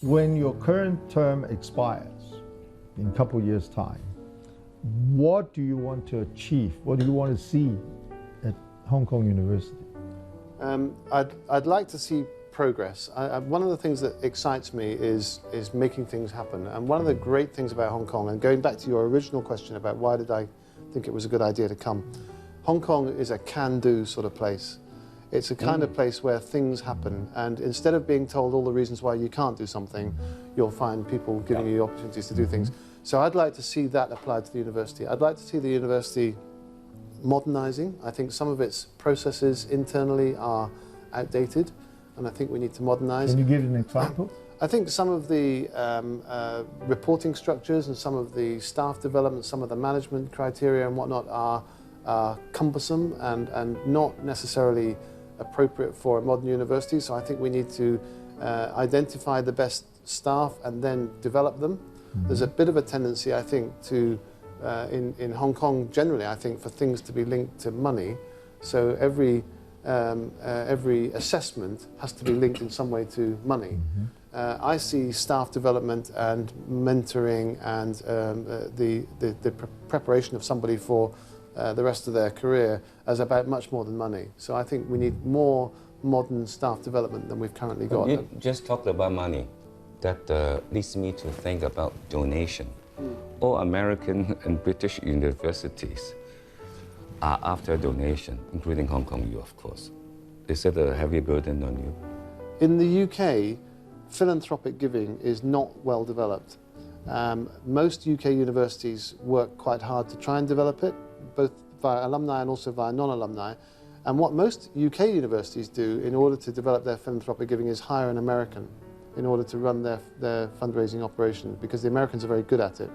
When your current term expires in a couple of years' time, what do you want to achieve? What do you want to see at Hong Kong University? I'd like to see progress. One of the things that excites me is making things happen. And one of the great things about Hong Kong, and going back to your original question about why did I think it was a good idea to come, Hong Kong is a can-do sort of place. It's a kind of place where things happen, and instead of being told all the reasons why you can't do something, you'll find people giving you opportunities to do things. So I'd like to see that applied to the university. I'd like to see the university modernizing. I think some of its processes internally are outdated, and I think we need to modernize. Can you give an example? I think some of the reporting structures and some of the staff development, some of the management criteria and whatnot are cumbersome and not necessarily appropriate for a modern university. So I think we need to identify the best staff and then develop them. There's a bit of a tendency, I think, to in Hong Kong generally, I think, for things to be linked to money. So every assessment has to be linked in some way to money. I see staff development and mentoring and the preparation of somebody for the rest of their career as about much more than money. So I think we need more modern staff development than we've currently got. You just talked about money. That leads me to think about donation. All American and British universities are after donation, including Hong Kong U, of course. Is that a heavy burden on you? In the UK, philanthropic giving is not well developed. Most UK universities work quite hard to try and develop it, both via alumni and also via non-alumni. And what most UK universities do in order to develop their philanthropic giving is hire an American in order to run their fundraising operation, because the Americans are very good at it.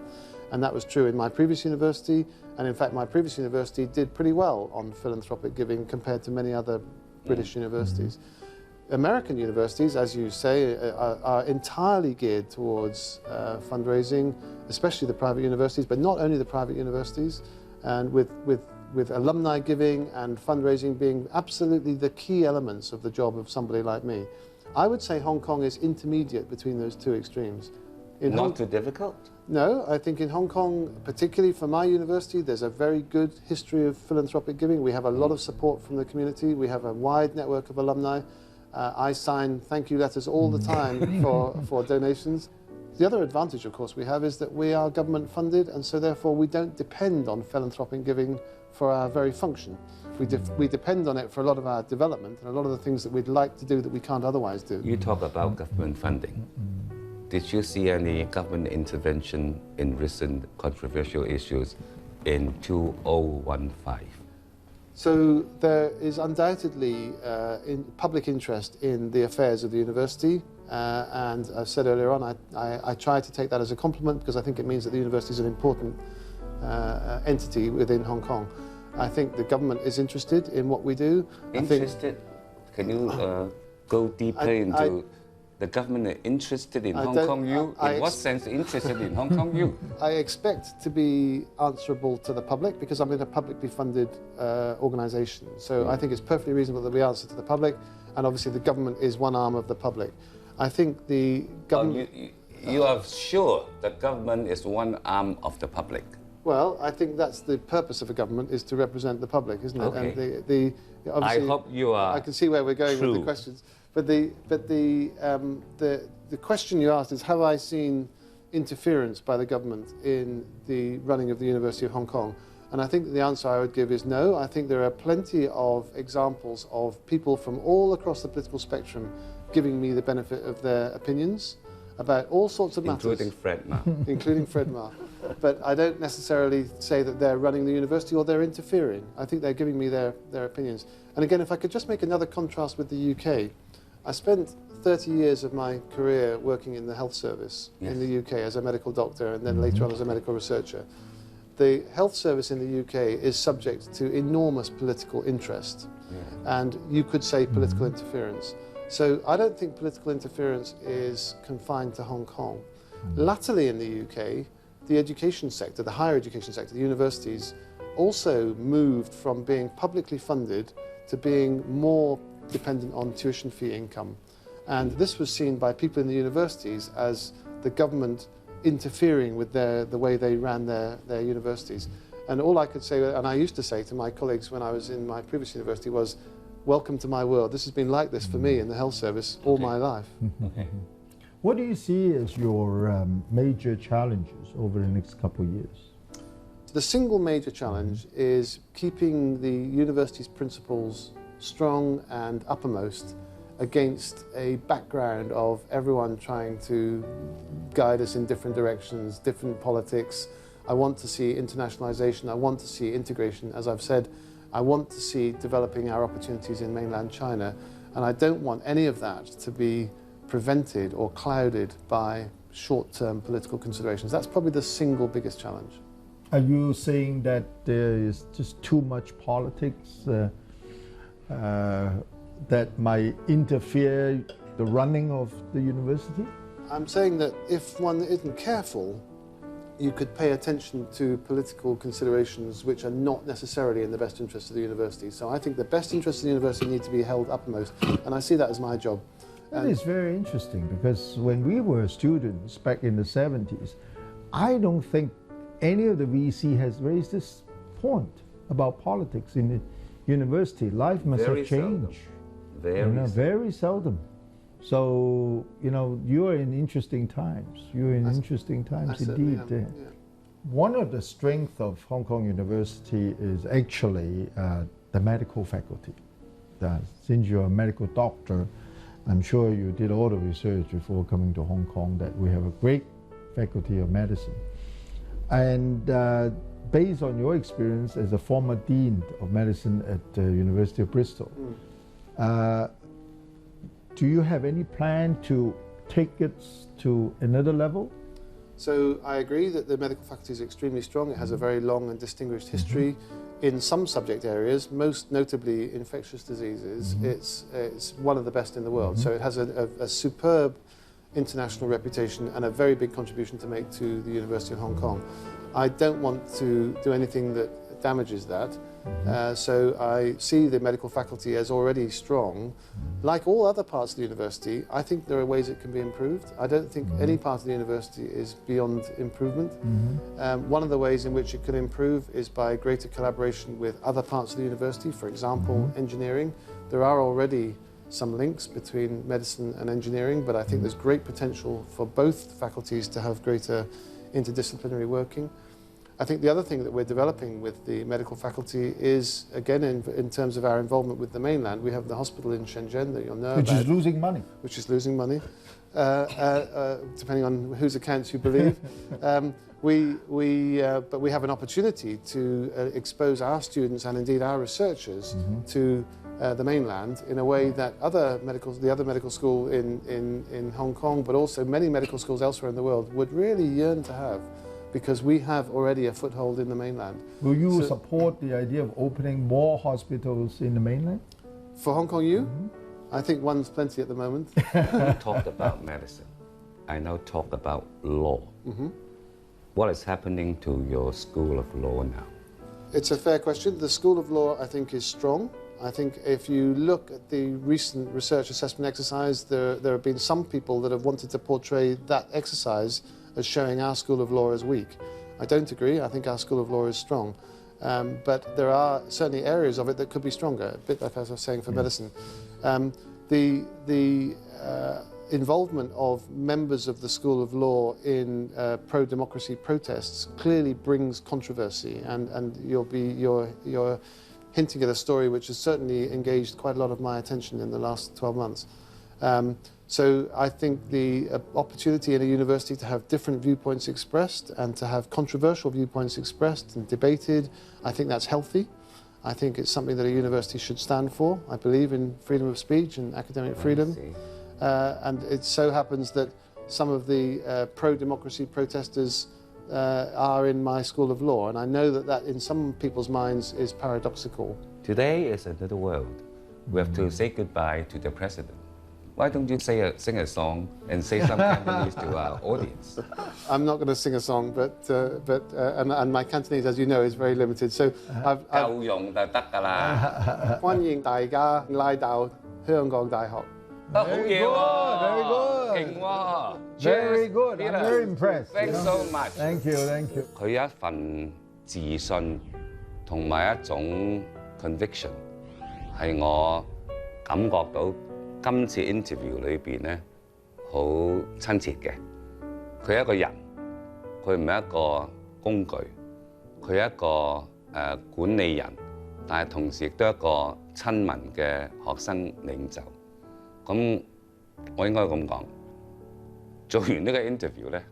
And that was true in my previous university, and in fact my previous university did pretty well on philanthropic giving compared to many other British universities. American universities, as you say, are entirely geared towards fundraising, especially the private universities, but not only the private universities, and with alumni giving and fundraising being absolutely the key elements of the job of somebody like me. I would say Hong Kong is intermediate between those two extremes. Not too difficult? No, I think in Hong Kong, particularly for my university, there's a very good history of philanthropic giving. We have a lot of support from the community. We have a wide network of alumni. I sign thank you letters all the time for donations. The other advantage, of course, we have is that we are government funded, and so therefore we don't depend on philanthropic giving for our very function. We depend on it for a lot of our development and a lot of the things that we'd like to do that we can't otherwise do. You talk about government funding. Did you see any government intervention in recent controversial issues in 2015? So there is undoubtedly public interest in the affairs of the university, and I've said earlier on, I try to take that as a compliment because I think it means that the university is an important entity within Hong Kong. I think the government is interested in what we do. Interested? Can you go deeper into the government interested in Hong Kong U? In what sense interested in Hong Kong U? I expect to be answerable to the public because I'm in a publicly funded organisation. So I think it's perfectly reasonable that we answer to the public, and obviously the government is one arm of the public. I think the government... You are sure the government is one arm of the public? Well, I think that's the purpose of a government, is to represent the public, isn't it? Okay. And I hope you are. I can see where we're going with the questions. But the question you asked is, have I seen interference by the government in the running of the University of Hong Kong? And I think the answer I would give is no. I think there are plenty of examples of people from all across the political spectrum giving me the benefit of their opinions about all sorts of matters. Including Fred Ma. Including Fred Ma. But I don't necessarily say that they're running the university or they're interfering. I think they're giving me their opinions. And again, if I could just make another contrast with the UK, I spent 30 years of my career working in the health service in the UK as a medical doctor and then later on as a medical researcher. The health service in the UK is subject to enormous political interest, and you could say political interference. So I don't think political interference is confined to Hong Kong. Latterly in the UK, the education sector, the higher education sector, the universities, also moved from being publicly funded to being more dependent on tuition fee income. And this was seen by people in the universities as the government interfering with the way they ran their universities. And all I could say, and I used to say to my colleagues when I was in my previous university, was, welcome to my world. This has been like this for me in the health service all my life. Okay. What do you see as your major challenges over the next couple of years? The single major challenge is keeping the university's principles strong and uppermost against a background of everyone trying to guide us in different directions, different politics. I want to see internationalization, I want to see integration. As I've said, I want to see developing our opportunities in mainland China, and I don't want any of that to be prevented or clouded by short-term political considerations. That's probably the single biggest challenge. Are you saying that there is just too much politics that might interfere the running of the university? I'm saying that if one isn't careful, you could pay attention to political considerations which are not necessarily in the best interest of the university. So I think the best interests of the university need to be held uppermost, and I see that as my job. That is very interesting, because when we were students back in the 70s, I don't think any of the VC has raised this point about politics in the university. Life must Very have changed. Seldom. Very seldom. So, you are in interesting times. You're in interesting times indeed. Yeah. One of the strengths of Hong Kong University is actually the medical faculty. Since you're a medical doctor, I'm sure you did all the research before coming to Hong Kong that we have a great faculty of medicine. And based on your experience as a former dean of medicine at the University of Bristol, do you have any plan to take it to another level? So I agree that the medical faculty is extremely strong. It has a very long and distinguished history. In some subject areas, most notably infectious diseases, it's one of the best in the world. So it has a superb international reputation and a very big contribution to make to the University of Hong Kong. I don't want to do anything that damages that. So I see the medical faculty as already strong. Like all other parts of the university, I think there are ways it can be improved. I don't think any part of the university is beyond improvement. One of the ways in which it could improve is by greater collaboration with other parts of the university, for example, engineering. There are already some links between medicine and engineering, but I think there's great potential for both faculties to have greater interdisciplinary working. I think the other thing that we're developing with the medical faculty is, again, in terms of our involvement with the mainland, we have the hospital in Shenzhen that you'll know Which about. is losing money. Which is losing money, depending on whose accounts you believe. But we have an opportunity to expose our students and indeed our researchers to the mainland in a way that the other medical school in Hong Kong, but also many medical schools elsewhere in the world would really yearn to have, because we have already a foothold in the mainland. Will you support the idea of opening more hospitals in the mainland? For Hong Kong U? I think one's plenty at the moment. You talked about medicine. I now talk about law. What is happening to your School of Law now? It's a fair question. The School of Law, I think, is strong. I think if you look at the recent research assessment exercise, there have been some people that have wanted to portray that exercise as showing our School of Law as weak. I don't agree. I think our School of Law is strong. But there are certainly areas of it that could be stronger, a bit like as I was saying for medicine. The involvement of members of the School of Law in pro-democracy protests clearly brings controversy, and you're hinting at a story which has certainly engaged quite a lot of my attention in the last 12 months. So I think the opportunity in a university to have different viewpoints expressed and to have controversial viewpoints expressed and debated, I think that's healthy. I think it's something that a university should stand for. I believe in freedom of speech and academic freedom. And it so happens that some of the pro-democracy protesters are in my School of Law, and I know that in some people's minds is paradoxical. Today is another world. We have to say goodbye to the president. Why don't you sing a song and say some Cantonese to our audience? I'm not going to sing a song, and my Cantonese, as you know, is very limited. So 夠用就得㗎啦。歡迎大家來到香港大學。好嘢喎 Very good. 勁喎 Very good. I'm Peter. very impressed. Thanks so much. Thank you, thank you. 佢有一份自信同埋一種 conviction， 係我感覺到今次 interview 裏邊咧好親切嘅。佢係一個人，佢唔係一個工具，佢係一個管理人，但係同時亦都係一個親民嘅學生領袖。咁我應該咁講，做完呢個 interview 咧，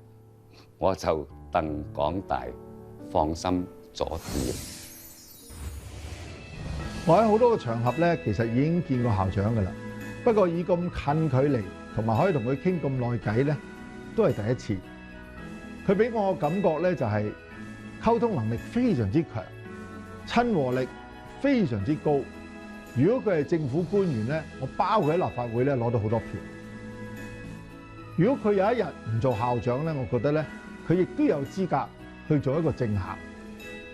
我就戥港大放心咗啲。我喺好多個場合咧，其實已經見過校長㗎啦。不過以咁近距離同埋可以同佢傾咁耐偈咧，都係第一次。佢俾我嘅感覺咧就係溝通能力非常之強，親和力非常之高。如果佢係政府官員咧，我包佢喺立法會咧攞到好多票。如果佢有一日唔做校長咧，我覺得咧佢亦都有資格去做一個政客，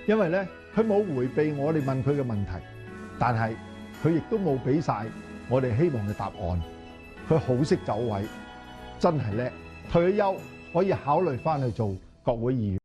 因為咧佢冇迴避我哋問佢嘅問題，但係佢亦都冇俾晒我哋希望嘅答案。佢好識走位，真係叻。退咗休可以考慮翻去做國會議員。